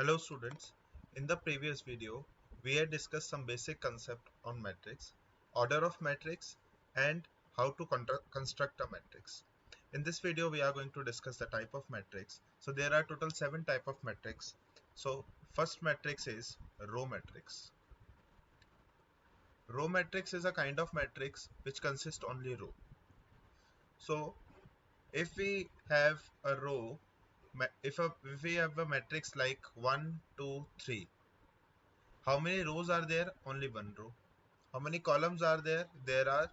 Hello students, in the previous video we had discussed some basic concept on matrix, order of matrix and how to construct a matrix. In this video we are going to discuss the type of matrix. So there are total 7 type of matrix. So first matrix is row matrix. Row matrix is a kind of matrix which consists only row. So if we have a row, if we have a matrix like 1, 2, 3. How many rows are there? Only one row. How many columns are there? There are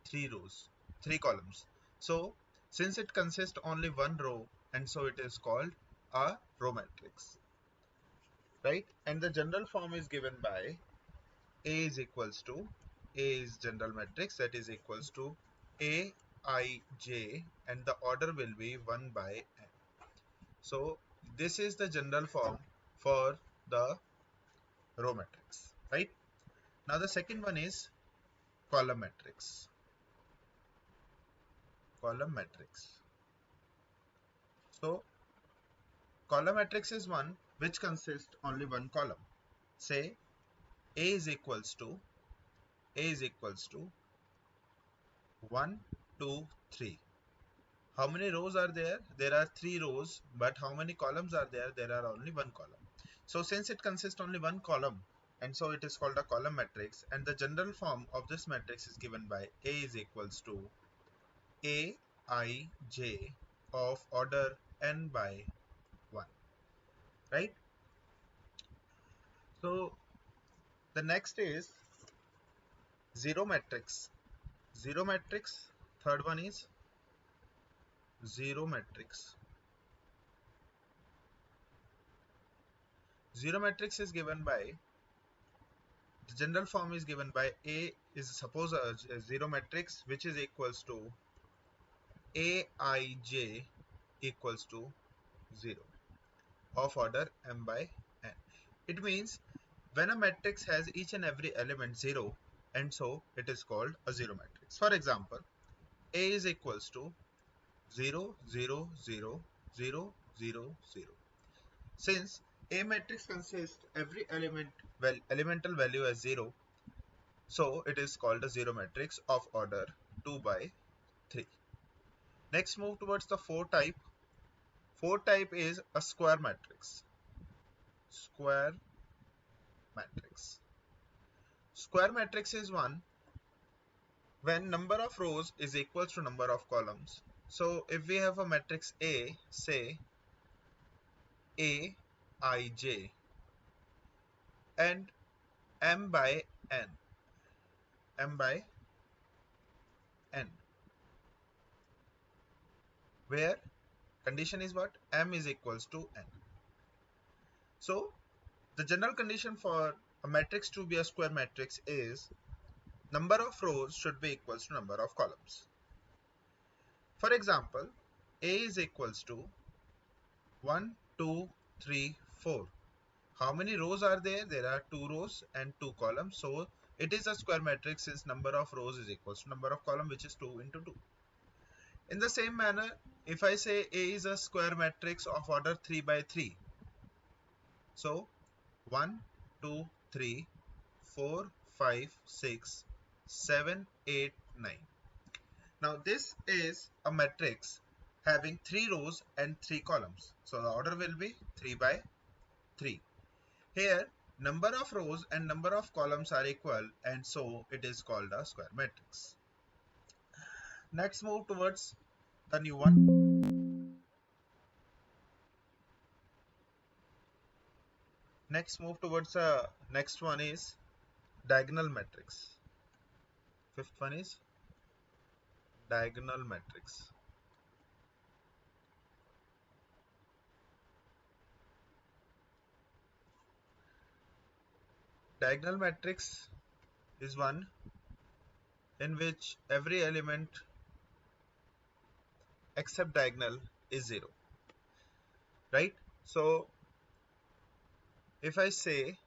three rows, three columns. So since it consists only one row, and so it is called a row matrix, right? And the general form is given by A is equals to, A is general matrix, that is equals to A I J, and the order will be 1 by n. So this is the general form for the row matrix, right? Now the second one is column matrix. Column matrix. So column matrix is one which consists only one column. Say A is equals to, A is equals to 1, 2, 3. How many rows are there? There are 3 rows, but how many columns are there? There are only one column. So since it consists only one column, and so it is called a column matrix, and the general form of this matrix is given by A is equals to A I J of order n by 1, right? So the next is zero matrix. Zero matrix. Third one is zero matrix. Zero matrix is given by, the general form is given by A is suppose a zero matrix which is equals to Aij equals to 0 of order m by n. It means when a matrix has each and every element 0, and so it is called a zero matrix. For example, A is equals to 0, 0, 0, 0, 0, 0. Since A matrix consists every element, well, elemental value as 0, so it is called a zero matrix of order 2 by 3. Next move towards the 4 type. 4 type is a square matrix. Square matrix. Square matrix is one when number of rows is equal to number of columns. So if we have a matrix A, say A I J and m by n, m by n, where condition is what? M is equals to n. So the general condition for a matrix to be a square matrix is number of rows should be equals to number of columns. For example, A is equals to 1, 2, 3, 4. How many rows are there? There are 2 rows and 2 columns. So it is a square matrix since number of rows is equals to number of columns, which is 2 into 2. In the same manner, if I say A is a square matrix of order 3 by 3. So 1, 2, 3, 4, 5, 6, 7, 8, 9. Now this is a matrix having 3 rows and 3 columns. So the order will be 3 by 3. Here number of rows and number of columns are equal, and so it is called a square matrix. Next move towards the new one. Next move towards the next one is diagonal matrix. Fifth one is diagonal matrix. Diagonal matrix is one in which every element except diagonal is 0, right? So if I say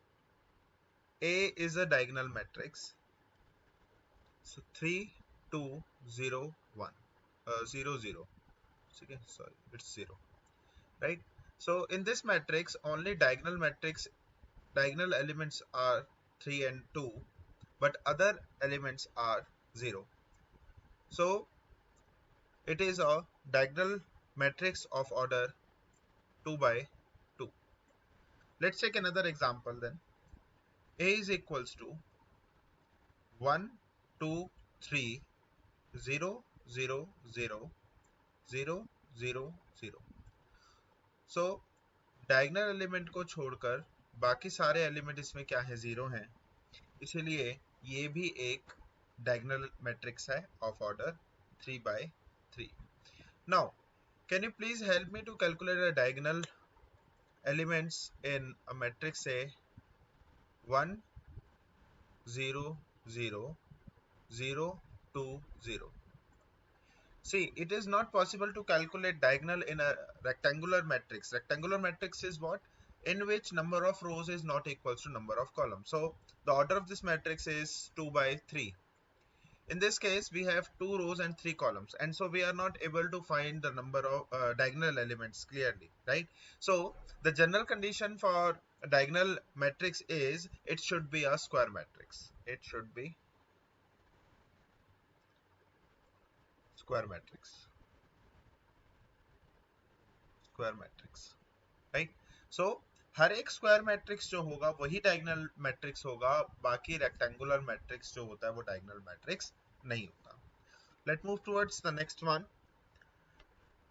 A is a diagonal matrix, so 3, 2, 0, 1, 0, 0. Okay, sorry, it's 0, right? So in this matrix only diagonal elements are 3 and 2, but other elements are 0. So it is a diagonal matrix of order 2 by 2. Let's take another example then. A is equals to 1, 2, 3, 0, 0, 0, 0, 0, 0. So diagonal element को छोड़कर बाकी सारे element इसमें क्या है, 0 हैं, इसीलिए ये भी एक डायगोनल मैट्रिक्स है of order 3 by 3. Now can you please help me to calculate the diagonal elements in a matrix A 1 0 0 0 2 0. See, it is not possible to calculate diagonal in a rectangular matrix. Rectangular matrix is what? In which number of rows is not equals to number of columns. So the order of this matrix is 2 by 3. In this case, we have 2 rows and 3 columns, and so we are not able to find the number of diagonal elements clearly, right? So the general condition for a diagonal matrix is it should be a square matrix. It should be square matrix. Square matrix. Right. So हर एक square matrix जो होगा वही diagonal matrix होगा, बाकी rectangular matrix जो होता है वो डायगोनल मैट्रिक्स नहीं होता. Let move towards the next one.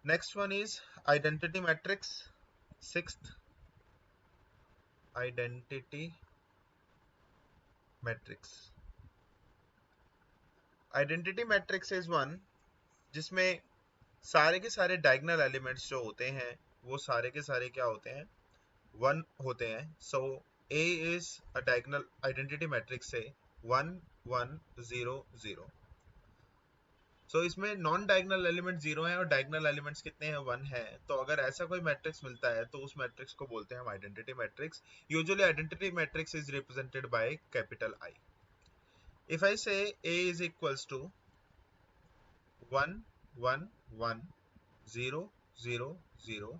Next one is identity matrix. Sixth identity matrix. Identity matrix is one जिसमें सारे के सारे डायगोनल एलिमेंट्स जो होते हैं वो सारे के सारे क्या होते हैं, 1 होते हैं. सो A is a diagonal identity matrix से 1 1 0 0. सो इसमें नॉन डायगोनल एलिमेंट 0 है और डायगोनल एलिमेंट्स कितने हैं, 1 है. तो अगर ऐसा कोई मैट्रिक्स मिलता है तो उस मैट्रिक्स को बोलते हैं हम identity matrix. Usually identity matrix is represented by capital I. If I से A is equals to 1 1 1 0 0 0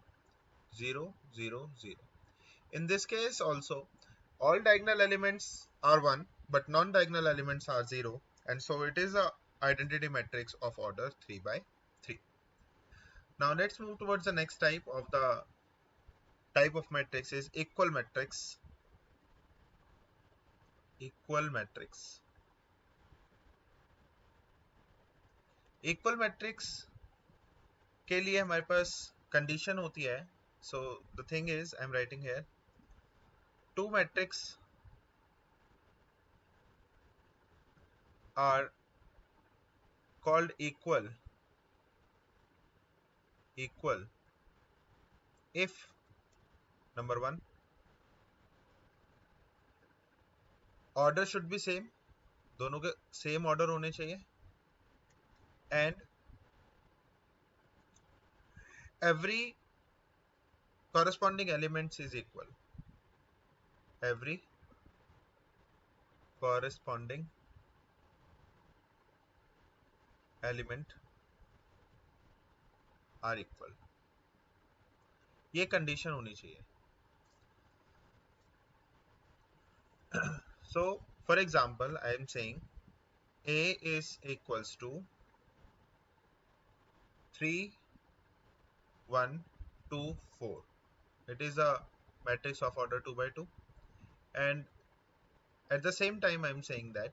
0 0 0. In this case also, all diagonal elements are 1, but non-diagonal elements are 0, and so it is a identity matrix of order 3 by 3. Now let's move towards the next type of the type of matrix is equal matrix. Equal matrix. Equal matrix के लिए हमारे पास condition होती है. So the thing is, I'm writing here, two matrices are called equal if number one, order should be same, दोनों के same order होने चाहिए, and every corresponding elements is equal. Every corresponding element are equal. ये condition होनी चाहिए. So for example, I am saying A is equals to 3 1 2 4. It is a matrix of order 2 by 2, and at the same time I am saying that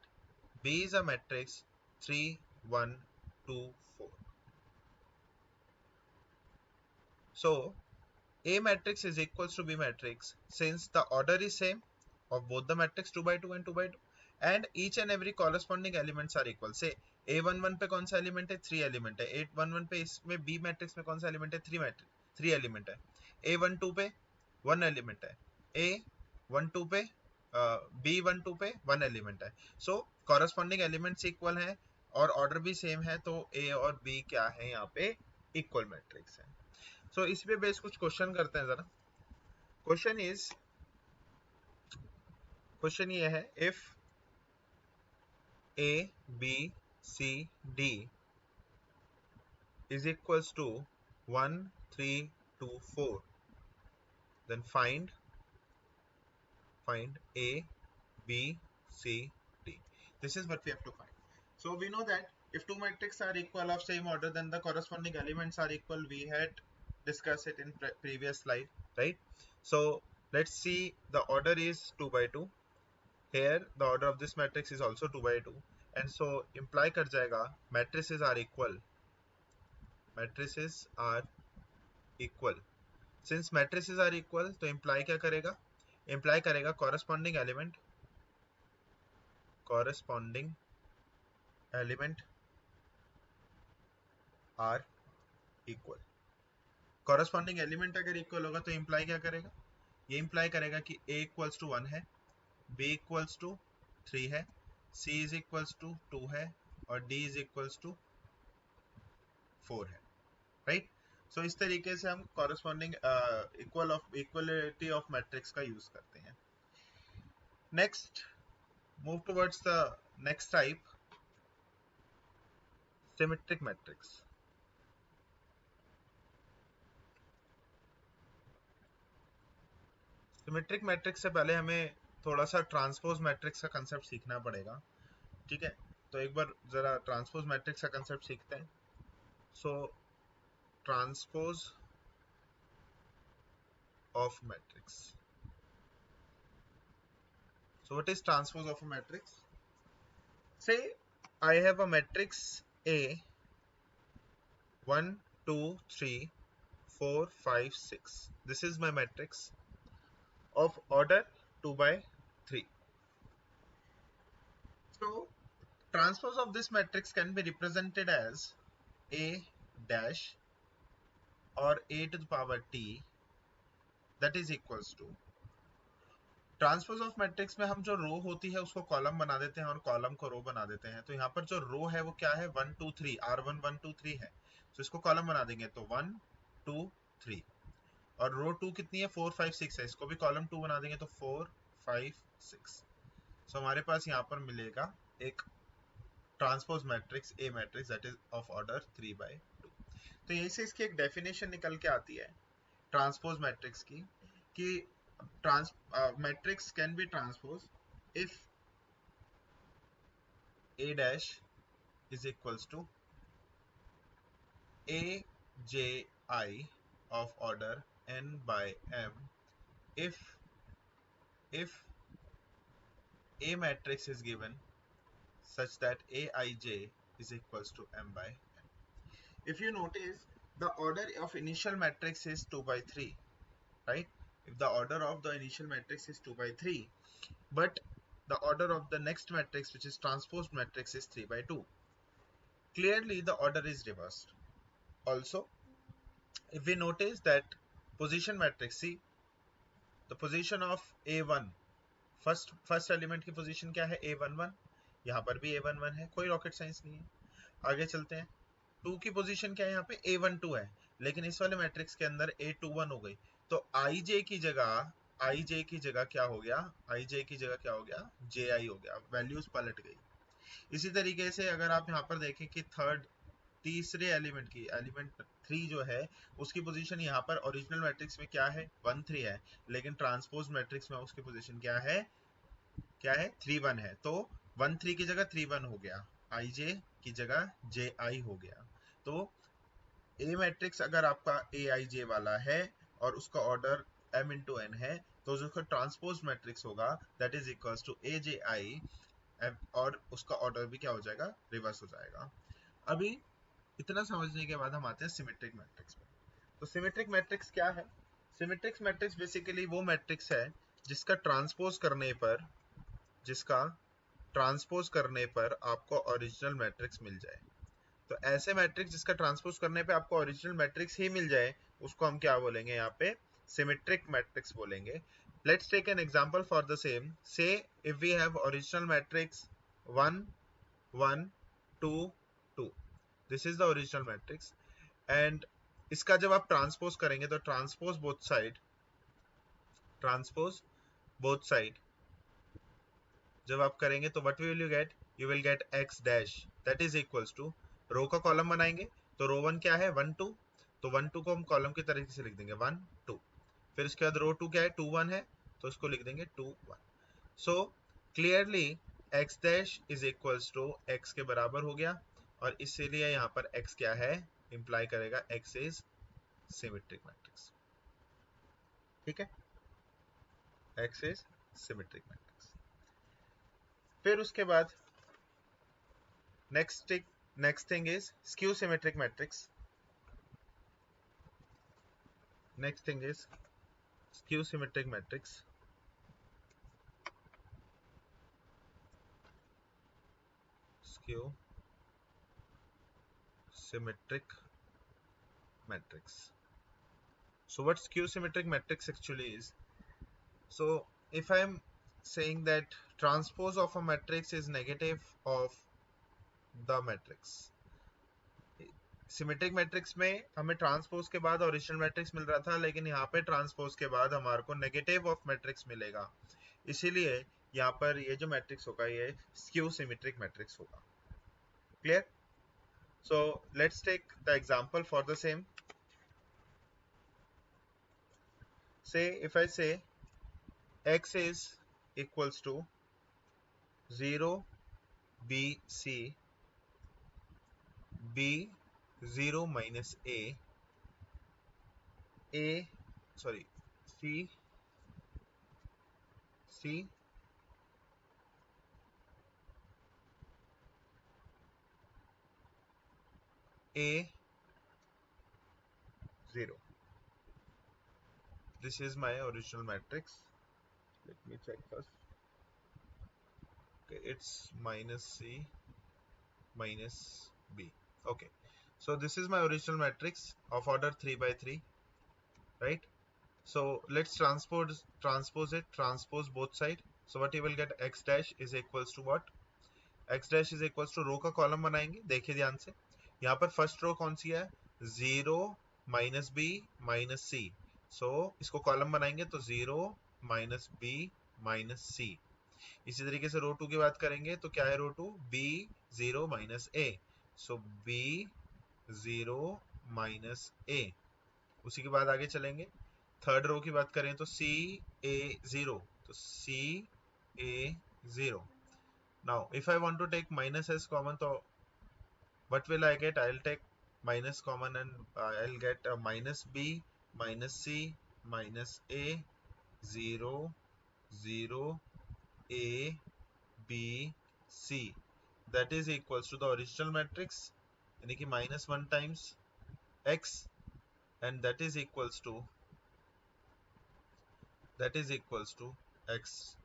B is a matrix 3 1 2 4. So A matrix is equals to B matrix since the order is same of both the matrix 2 by 2 and 2 by 2, and each and every corresponding elements are equal. Say A11 पे कौन सा element है, 3 element है. A11 पे इसमें B matrix में कौन सा एलिमेंट है, 3 एलिमेंट है. A12 पे 1 एलिमेंट है. A12 पे B12 पे 1 एलिमेंट है. सो कॉरस्पॉन्डिंग एलिमेंट्स इक्वल हैं और ऑर्डर भी सेम है, तो A और B क्या है यहाँ पे, इक्वल मैट्रिक्स है. सो इस पे बेस कुछ क्वेश्चन करते हैं जरा. क्वेश्चन ये है, if A B C D is equals to 1 3 2 4, then find A, B, C, D. This is what we have to find. So we know that if two matrices are equal of same order, then the corresponding elements are equal. We had discussed it in previous slide, right? So let's see, the order is 2 by 2. Here the order of this matrix is also 2 by 2, and so imply कर जाएगा matrices are equal. Matrices are equal. Since matrices are equal, तो imply क्या करेगा? Imply करेगा corresponding element are equal. Corresponding element अगर equal होगा तो imply क्या करेगा? ये imply करेगा कि A equals to 1 है, B equals to 3 है, C is equals to 2 है और D is equals to 4 है, right? So इस तरीके से हम corresponding equality of matrix का use करते हैं. Next, move towards the next type, symmetric matrix. Symmetric matrix से पहले हमें थोड़ा सा ट्रांसपोज मैट्रिक्स का कंसेप्ट सीखना पड़ेगा, ठीक है? तो एक बार जरा ट्रांसपोज मैट्रिक्स का कंसेप्ट सीखते हैं. So transpose of matrix. So what is transpose of a matrix? Say I have a matrix A 1 2 3 4 5 6. This is my matrix of order 2 by 3. So transpose of this matrix can be represented as A dash or A to the power T, that is equals to, transpose of matrix में हम जो रो होती है उसको column बना देते हैं और कॉलम को रो बना देते हैं. तो यहाँ पर जो रो है वो क्या है? 1 2 3, R1 1 2 3 है. तो इसको कॉलम बना देंगे तो 1 2 3, और रो 2 कितनी है? 4 5 6 है. इसको भी कॉलम 2 बना देंगे तो 4 5 6. सो हमारे पास यहाँ पर मिलेगा एक transpose matrix A matrix that is of order 3 by 2. तो यहीं से इसकी एक डेफिनेशन निकल के आती है ट्रांसपोज मैट्रिक्स की, कि matrix can be transposed if A dash is equals to A j I of order n by m if A matrix is given such that Aij is equals to m by n. If you notice, the order of initial matrix is 2 by 3, right? If the order of the initial matrix is 2 by 3, but the order of the next matrix, which is transposed matrix, is 3 by 2, clearly the order is reversed. Also, if we notice that position matrix, see the position of A1, first element की position क्या है? A11. यहाँ पर भी A11 है, कोई rocket science नहीं है. आगे चलते हैं. 2 की पोजीशन क्या है? यहाँ पे A12 है, लेकिन इस वाले मैट्रिक्स के अंदर A21 हो गई. तो IJ की जगह क्या हो गया? IJ की जगह क्या हो गया? JI हो गया. वैल्यूज पलट गई. इसी तरीके से अगर आप यहाँ पर देखें कि तीसरे एलिमेंट की, एलिमेंट 3 जो है, उसकी पोजीशन यहाँ पर ओरिजिनल मैट्रिक्स में क्या है? 1 3 है, लेकिन ट्रांसपोज मैट्रिक्स में उसकी पोजीशन क्या है? 3 1 है. तो 1 3 की जगह 3 1 हो गया, IJ की जगह JI हो गया. तो A मैट्रिक्स अगर आपका AIJ वाला है और उसका ऑर्डर m into n है, तो जो ट्रांसपोज मैट्रिक्स होगा that is equals to AJI, और उसका ऑर्डर भी क्या हो जाएगा? रिवर्स हो जाएगा. अभी इतना समझने के बाद हम आते हैं सिमेट्रिक मैट्रिक्स पे. तो सिमेट्रिक मैट्रिक्स क्या है? सिमेट्रिक मैट्रिक्स बेसिकली वो मैट्रिक्स है जिसका ट्रांसपोज करने पर आपको ओरिजिनल मैट्रिक्स मिल जाए. तो ऐसे मैट्रिक्स जिसका ट्रांसपोज करने पे आपको ओरिजिनल मैट्रिक्स ही मिल जाए, उसको हम क्या बोलेंगे? यहाँ पे सिमेट्रिक मैट्रिक्स बोलेंगे. Let's take an example for the same. Say if we have original matrix 1 1 2 2, this is the original matrix, and इसका जब आप ट्रांसपोज करेंगे तो ट्रांसपोज बोथ साइड जब आप करेंगे तो what will you get? You will get x dash, that is equals to, row का कॉलम बनाएंगे तो रो 1 क्या है? 1 2, तो 1 2 को हम कॉलम की तरीके से लिख देंगे 1 2. फिर उसके बाद रो 2 क्या है, 2 1 है, तो उसको लिख देंगे 2 1. So clearly x dash is equals to x के बराबर हो गया, और इसीलिए यहाँ पर x क्या है, इंप्लाई करेगा x इज सिमेट्रिक मैट्रिक्स. ठीक है, x इज सिमेट्रिक मैट्रिक्स. फिर उसके बाद next thing is skew symmetric matrix. Next thing is skew symmetric matrix. Skew symmetric matrix. So what skew symmetric matrix actually is? So if I am saying that transpose of a matrix is negative of the matrix. Symmetric matrix में हमें transpose के बाद original matrix मिल रहा था, लेकिन यहाँ पे transpose के बाद हमारे को नेगेटिव ऑफ मैट्रिक्स मिलेगा, इसीलिए यहाँ पर ये जो मैट्रिक्स होगा ये स्क्यू सिमेट्रिक मैट्रिक्स होगा. Clear? So let's take the example for the same. Say if I say x is equals to 0 b c b 0 minus a sorry c c a 0. This is my original matrix. Let me check first. Okay, it's minus c minus b. Okay, so this is my original matrix of order 3 by 3, right? So let's transpose both side. So what you will get, x dash is equals to what? x dash is equals to रो का column बनाएंगे. देखिए ध्यान से, यहाँ पर first row कौन सी है, 0 minus B minus सी. सो इसको कॉलम बनाएंगे तो 0 माइनस बी माइनस सी. इसी तरीके से रो 2 की बात करेंगे तो क्या है रो 2, बी 0 माइनस ए. सो बी 0 माइनस ए. उसी के बाद आगे चलेंगे, थर्ड रो की बात करें तो सी ए 0, तो सी ए 0. Now, if I want to take minus s common, so what will I get? I'll take minus common and I'll get a minus b minus c minus a 0 0 a b c. That is equals to the original matrix, यानी कि minus 1 times x, and that is equals to x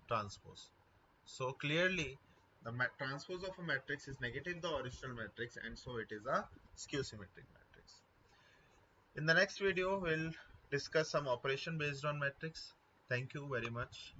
transpose. So clearly the transpose of a matrix is negative the original matrix, and so it is a skew symmetric matrix. In the next video we'll discuss some operation based on matrix. Thank you very much.